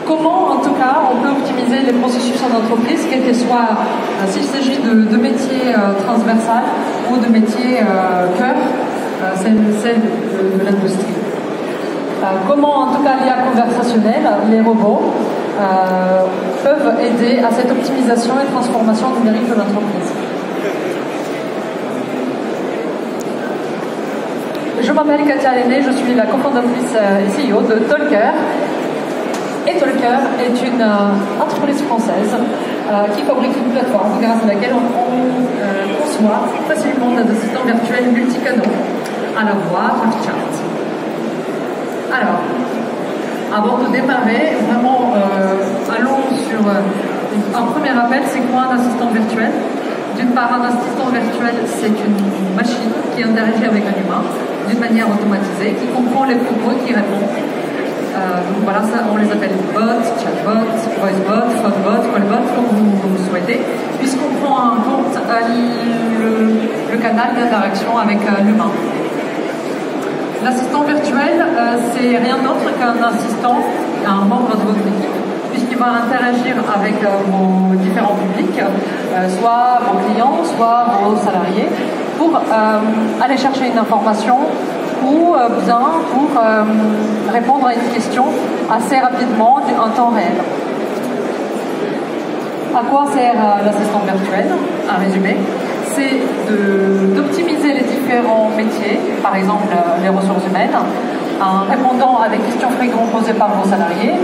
comment, en tout cas, on peut optimiser les processus en entreprise, quel que soit, s'il s'agit de métiers transversales ou de métiers cœur, celle de l'industrie. Comment, en tout cas, l'IA conversationnelle, les robots, peuvent aider à cette optimisation et transformation numérique de l'entreprise. Je m'appelle Katia Lenné, je suis la cofondatrice et CEO de Talker. Et Talker est une entreprise française qui fabrique une plateforme grâce à laquelle on conçoit facilement des assistants virtuels multicanaux à la voix par chat. Alors, avant de démarrer, vraiment, allons sur un premier rappel, c'est quoi un assistant virtuel? D'une part, un assistant virtuel, c'est une machine qui interagit avec un humain d'une manière automatisée, qui comprend les propos et qui répond. Donc voilà, ça, on les appelle bots, chatbot, voicebot, phonebot, callbot, comme vous souhaitez, puisqu'on prend en compte le canal d'interaction avec l'humain. L'assistant virtuel, c'est rien d'autre qu'un assistant, un membre de votre équipe, puisqu'il va interagir avec vos différents publics, soit vos clients, soit vos salariés, pour aller chercher une information ou bien pour répondre à une question assez rapidement en temps réel. À quoi sert l'assistant virtuel? Un résumé, c'est d'optimiser les différents métiers, par exemple les ressources humaines, en répondant à des questions fréquentes posées par vos salariés,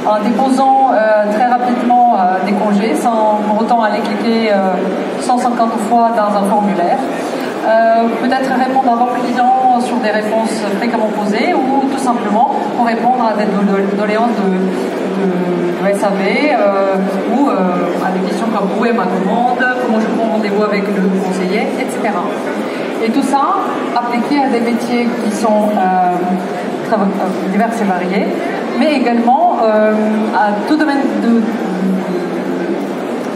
en déposant très rapidement des congés sans pour autant aller cliquer 150 fois dans un formulaire. Peut-être répondre à vos clients sur des réponses fréquemment posées ou tout simplement pour répondre à des doléances de SAV ou à des questions comme où est ma commande, comment je prends rendez-vous avec le conseiller, etc. Et tout ça appliqué à des métiers qui sont très divers et variés, mais également à tout domaine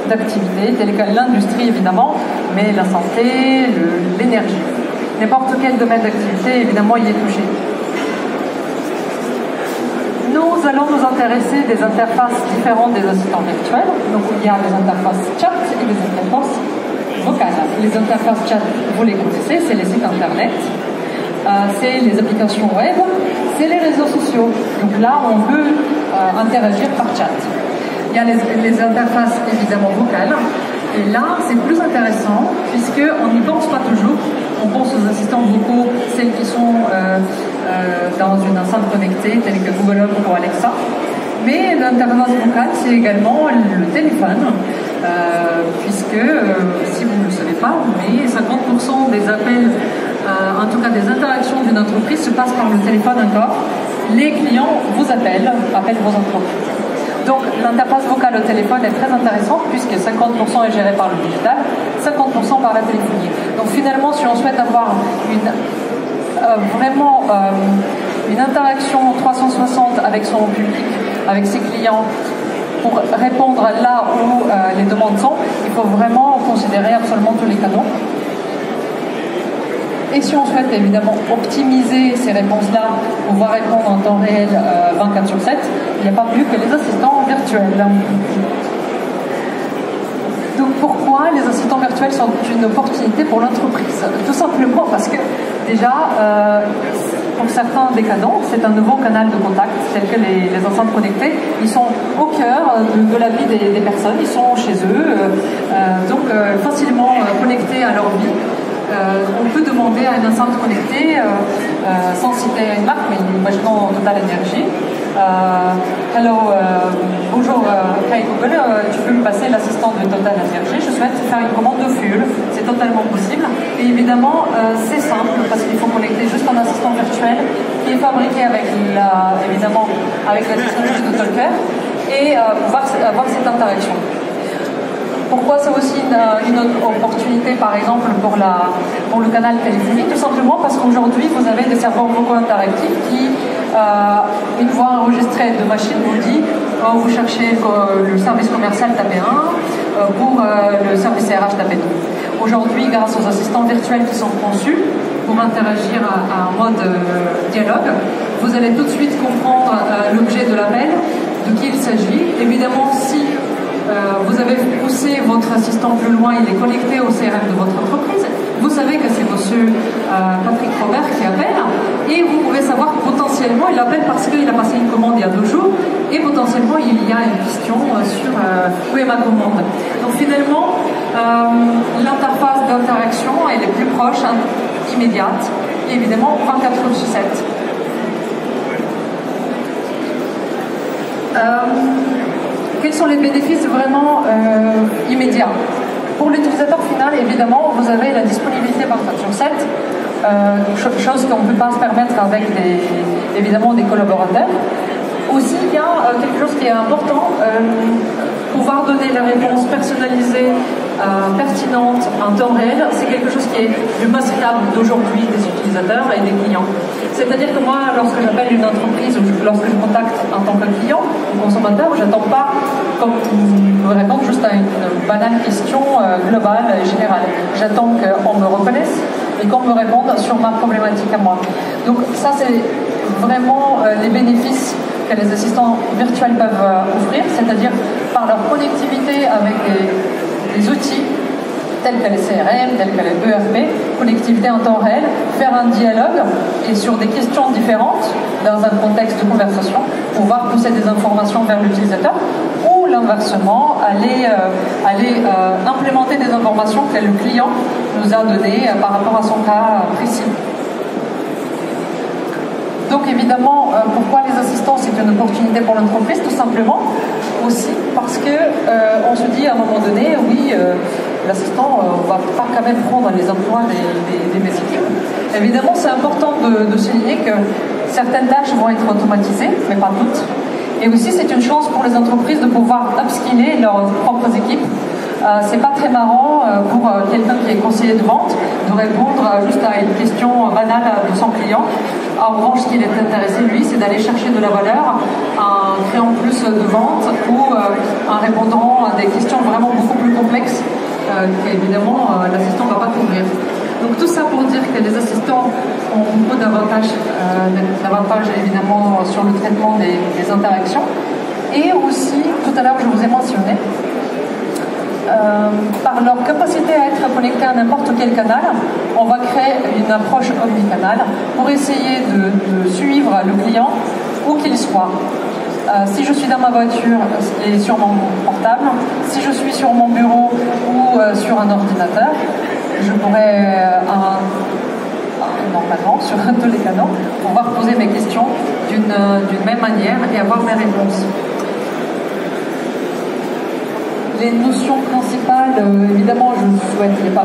d'activité, telle que l'industrie évidemment, mais la santé, l'énergie. N'importe quel domaine d'activité, évidemment, y est touché. Nous allons nous intéresser des interfaces différentes des assistants virtuels. Donc il y a les interfaces chat et les interfaces vocales. Les interfaces chat, vous les connaissez, c'est les sites internet, c'est les applications web, c'est les réseaux sociaux. Donc là, on peut interagir par chat. Il y a les interfaces évidemment vocales. Et là, c'est plus intéressant puisqu'on n'y pense pas toujours. On pense aux assistants vocaux, celles qui sont dans une enceinte connectée, telle que Google Home ou Alexa. Mais l'interface vocale, c'est également le téléphone, puisque, si vous ne le savez pas, mais 50% des appels, en tout cas des interactions d'une entreprise, se passent par le téléphone encore. Les clients vous appellent vos entreprises. Donc l'interface vocale au téléphone est très intéressante puisque 50% est géré par le digital, 50% par la téléphonie. Donc finalement, si on souhaite avoir vraiment une interaction 360 avec son public, avec ses clients, pour répondre là où les demandes sont, il faut vraiment considérer absolument tous les canaux. Et si on souhaite évidemment optimiser ces réponses-là, pouvoir répondre en temps réel 24/7, il n'y a pas plus que les assistants virtuels. Donc pourquoi les assistants virtuels sont une opportunité pour l'entreprise? Tout simplement parce que déjà, pour certains des canaux, c'est un nouveau canal de contact, tel que les enceintes connectées. Ils sont au cœur de la vie des personnes, ils sont chez eux, donc facilement connectés à leur vie. On peut demander à une enceinte connectée, sans citer une marque, mais imaginons Total Energy. Hello, bonjour, hey Google, tu peux me passer l'assistant de Total Energy, je souhaite faire une commande de fuel, c'est totalement possible. Et évidemment, c'est simple parce qu'il faut connecter juste un assistant virtuel qui est fabriqué avec évidemment avec la technologie de Talker et pouvoir avoir cette interaction. Pourquoi c'est aussi une opportunité, par exemple, pour le canal téléphonique? Tout simplement parce qu'aujourd'hui, vous avez des serveurs vocaux interactifs qui, une fois enregistré de machine, vous dit quand vous cherchez le service commercial, tapez 1, pour le service RH, tapez 2. Aujourd'hui, grâce aux assistants virtuels qui sont conçus pour interagir à un mode dialogue, vous allez tout de suite comprendre l'objet de l'appel, de qui il s'agit. Évidemment, si vous avez poussé votre assistant plus loin, il est connecté au CRM de votre entreprise, vous savez que c'est monsieur Patrick Robert qui appelle, et vous pouvez savoir que potentiellement, il appelle parce qu'il a passé une commande il y a 2 jours, et potentiellement, il y a une question sur où est ma commande. Donc finalement, l'interface d'interaction, elle est plus proche, immédiate, et évidemment 24/7. Quels sont les bénéfices vraiment immédiats? Pour l'utilisateur final, évidemment, vous avez la disponibilité 24/7, chose qu'on ne peut pas se permettre avec évidemment des collaborateurs. Aussi, il y a quelque chose qui est important, pouvoir donner les réponses personnalisées, pertinentes, en temps réel, c'est quelque chose qui est le must-have d'aujourd'hui des utilisateurs et des clients. C'est-à-dire que moi, lorsque j'appelle une entreprise ou lorsque je contacte en tant que client ou consommateur, je n'attends pas qu'on me réponde juste à une banale question globale et générale. J'attends qu'on me reconnaisse et qu'on me réponde sur ma problématique à moi. Donc ça, c'est vraiment les bénéfices que les assistants virtuels peuvent offrir, c'est-à-dire par leur connectivité avec des outils tels que les CRM, tels que les ERP, connectivité en temps réel, faire un dialogue et sur des questions différentes dans un contexte de conversation, pouvoir pousser des informations vers l'utilisateur ou l'inversement, aller implémenter des informations que le client nous a données par rapport à son cas précis. Donc évidemment, pourquoi les assistants, c'est une opportunité pour l'entreprise? Tout simplement aussi parce que on se dit à un moment donné, oui, l'assistant va pas quand même prendre les emplois des mes équipes. Évidemment, c'est important de souligner que certaines tâches vont être automatisées, mais pas toutes. Et aussi, c'est une chance pour les entreprises de pouvoir upskiller leurs propres équipes. C'est pas très marrant pour quelqu'un qui est conseiller de vente de répondre juste à une question banale de son client. En revanche, ce qui est intéressé, lui, c'est d'aller chercher de la valeur en créant plus de ventes ou en répondant à des questions vraiment beaucoup plus complexes qu'évidemment l'assistant ne va pas couvrir. Donc tout ça pour dire que les assistants ont beaucoup d'avantages évidemment sur le traitement des interactions. Et aussi, tout à l'heure je vous ai mentionné, par leur capacité à être connectés à n'importe quel canal, on va créer une approche omnicanal pour essayer de suivre le client où qu'il soit. Si je suis dans ma voiture et sur mon portable, si je suis sur mon bureau ou sur un ordinateur, je pourrais normalement sur tous les canaux pouvoir poser mes questions d'une même manière et avoir mes réponses. Les notions principales, évidemment, je ne souhaiterais pas.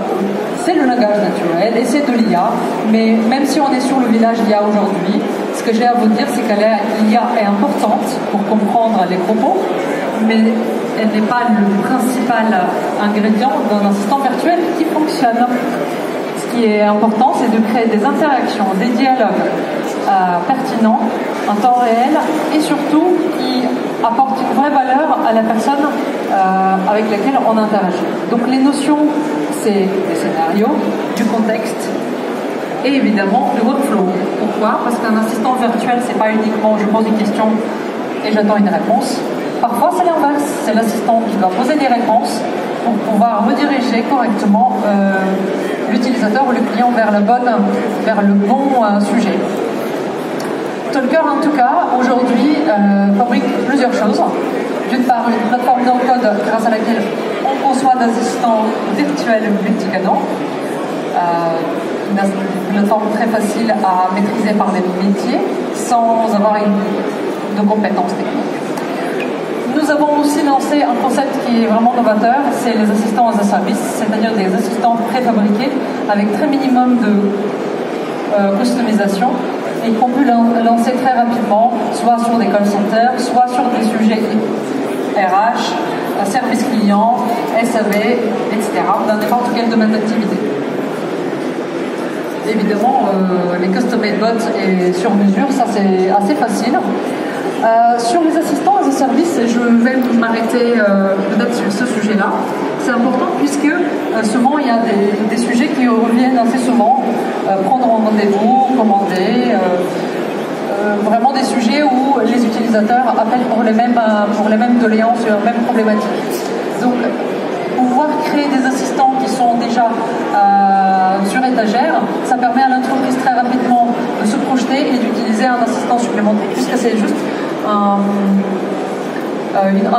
C'est le langage naturel et c'est de l'IA, mais même si on est sur le village d'IA aujourd'hui, ce que j'ai à vous dire, c'est que l'IA est importante pour comprendre les propos, mais elle n'est pas le principal ingrédient d'un assistant virtuel qui fonctionne. Ce qui est important, c'est de créer des interactions, des dialogues pertinents, en temps réel, et surtout qui apportent une vraie valeur à la personne avec laquelle on interagit. Donc les notions, c'est des scénarios, du contexte, et évidemment le workflow. Pourquoi? Parce qu'un assistant virtuel, c'est pas uniquement je pose une question et j'attends une réponse. Parfois c'est l'inverse, c'est l'assistant qui doit poser des réponses pour pouvoir rediriger correctement l'utilisateur ou le client vers le bon sujet. Talker, en tout cas, aujourd'hui, fabrique plusieurs choses. D'une part, une plateforme no-code grâce à laquelle on conçoit des assistants virtuels multicanaux. Une plateforme très facile à maîtriser par les métiers sans avoir de compétences techniques. Nous avons aussi lancé un concept qui est vraiment novateur, c'est les assistants as a service, c'est-à-dire des assistants préfabriqués avec très minimum de customisation et qu'on peut lancer très rapidement, soit sur des call centers, soit sur des sujets RH, service client, SAV, etc., dans n'importe quel domaine d'activité. Évidemment, les custom-made bots et sur mesure, ça c'est assez facile. Sur les assistants as a service, je vais m'arrêter peut-être sur ce sujet-là. C'est important puisque souvent il y a des sujets qui reviennent assez souvent. Prendre un rendez-vous, commander, vraiment des sujets où les utilisateurs appellent pour les mêmes doléances et les mêmes problématiques. Donc, pouvoir créer des assistants qui sont déjà sur étagère, ça permet à l'entreprise très rapidement de se projeter et d'utiliser un assistant supplémentaire, puisque c'est juste un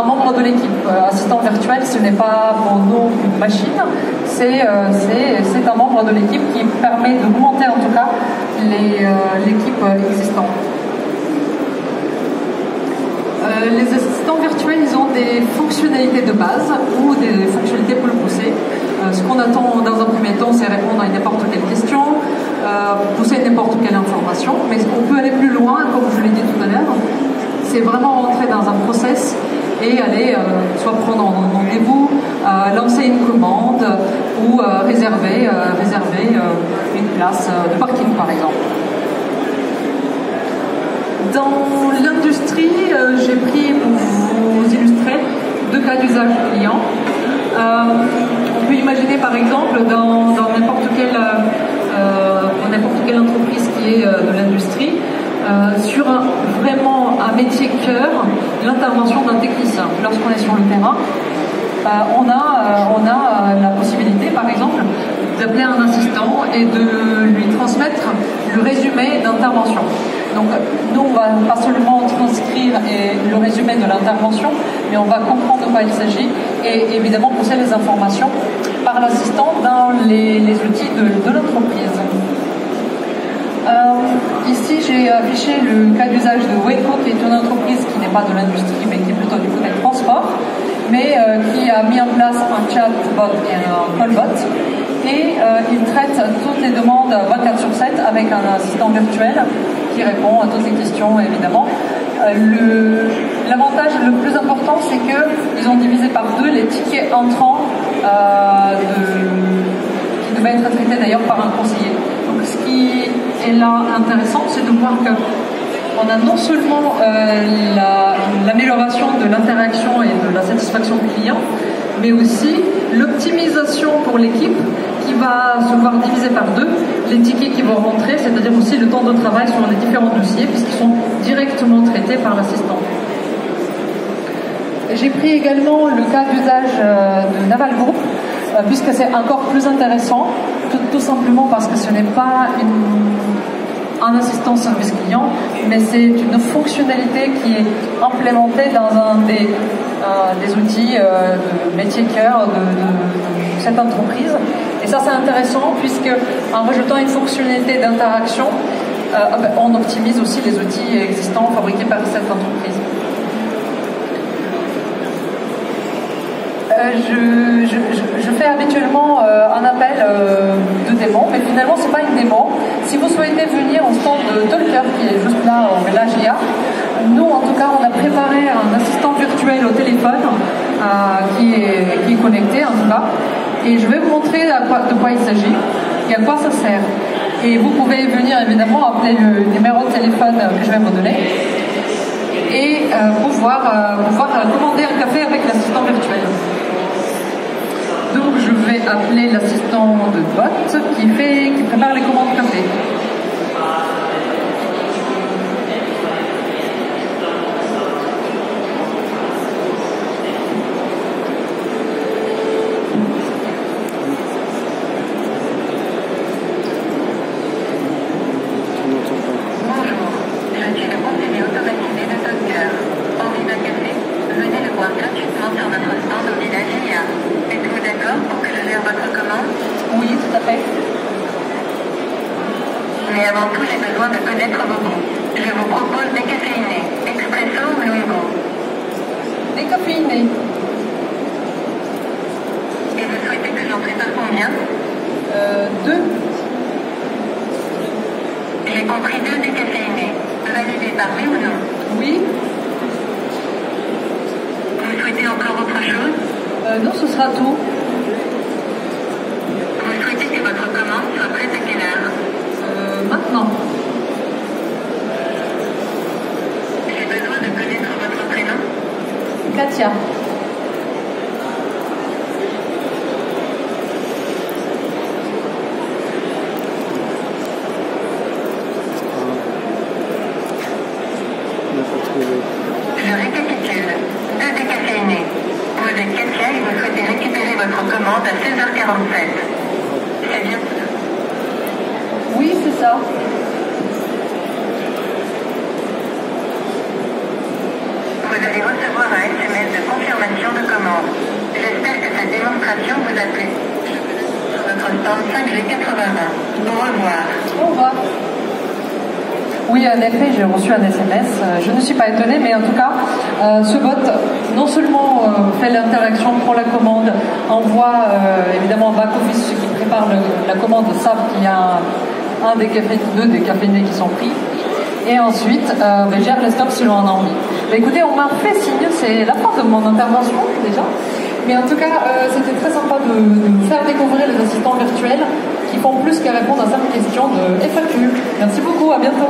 membre de l'équipe. Assistant virtuel, ce n'est pas pour nous une machine, c'est un membre de l'équipe qui permet d'augmenter en tout cas l'équipe existante. Les assistants virtuels, ils ont des fonctionnalités de base ou des fonctionnalités pour le pousser. Ce qu'on attend dans un premier temps, c'est répondre à n'importe quelle question, pousser n'importe quelle information, mais on peut aller plus loin, comme je l'ai dit tout à l'heure. C'est vraiment rentrer dans un process et aller soit prendre un rendez-vous, lancer une commande ou réserver une place de parking par exemple. Dans l'industrie, j'ai pris pour vous illustrer 2 cas d'usage client. On peut imaginer par exemple dans n'importe quelle entreprise qui est de l'industrie, sur vraiment un métier cœur, l'intervention d'un technicien. Lorsqu'on est sur le terrain, on a la possibilité, par exemple, d'appeler un assistant et de lui transmettre le résumé d'intervention. Donc, nous, on va pas seulement transcrire le résumé de l'intervention, mais on va comprendre de quoi il s'agit et évidemment pousser les informations par l'assistant dans les outils de l'entreprise. Ici, j'ai affiché le cas d'usage de Wayco, qui est une entreprise qui n'est pas de l'industrie, mais qui est plutôt du côté transport, mais qui a mis en place un chatbot et un callbot. Et il traite toutes les demandes 24/7 avec un assistant virtuel qui répond à toutes les questions, évidemment. L'avantage le plus important, c'est qu'ils ont divisé par 2 les tickets entrants qui devaient être traités d'ailleurs par un conseiller. Donc ce qui est là intéressant, c'est de voir qu'on a non seulement l'amélioration de l'interaction et de la satisfaction client, mais aussi l'optimisation pour l'équipe qui va se voir diviser par 2 les tickets qui vont rentrer, c'est-à-dire aussi le temps de travail sur les différents dossiers puisqu'ils sont directement traités par l'assistant. J'ai pris également le cas d'usage de Naval Group puisque c'est encore plus intéressant, tout simplement parce que ce n'est pas un assistant service client, mais c'est une fonctionnalité qui est implémentée dans un des outils de métier cœur de cette entreprise. Et ça, c'est intéressant puisque en rajoutant une fonctionnalité d'interaction, on optimise aussi les outils existants fabriqués par cette entreprise. Je fais habituellement un appel de démo, mais finalement c'est pas une démo. Si vous souhaitez venir au stand de Talker qui est juste là au village IA, nous en tout cas on a préparé un assistant virtuel au téléphone qui est connecté en tout cas, et je vais vous montrer de quoi il s'agit et à quoi ça sert. Et vous pouvez venir évidemment appeler le numéro de téléphone que je vais vous donner et pouvoir commander un café avec l'assistant virtuel. Donc je vais appeler l'assistant de bot qui prépare les commandes café. Mais avant tout, j'ai besoin de connaître vos goûts. Je vous propose décaféiné, expresso ou lungo. Décaféiné. Et vous souhaitez que j'en prépare combien 2. J'ai compris 2 décaféinés. Validé par oui ou non? Oui. Vous souhaitez encore autre chose? Non, ce sera tout. Vous souhaitez que votre commande soit prête à quelle heure? Maintenant. J'ai besoin de connaître votre prénom. Katia. 47. C'est bien. Oui, c'est ça. Vous allez recevoir un SMS de confirmation de commande. J'espère que cette démonstration vous a plu. Sur notre stand 5G81. Au revoir. Au revoir. Oui, en effet, j'ai reçu un SMS. Je ne suis pas étonnée, mais en tout cas, ce bot, non seulement fait l'interaction, prend la commande, envoie évidemment en back-office ceux qui préparent la commande savent qu'il y a deux des caféinés qui sont pris, et ensuite gère les stocks si l'on en a envie. Mais écoutez, on m'a fait signe, c'est la fin de mon intervention déjà. Mais en tout cas, c'était très sympa de vous faire découvrir les assistants virtuels qui font plus qu'à répondre à certaines questions de FAQ. Merci beaucoup, à bientôt.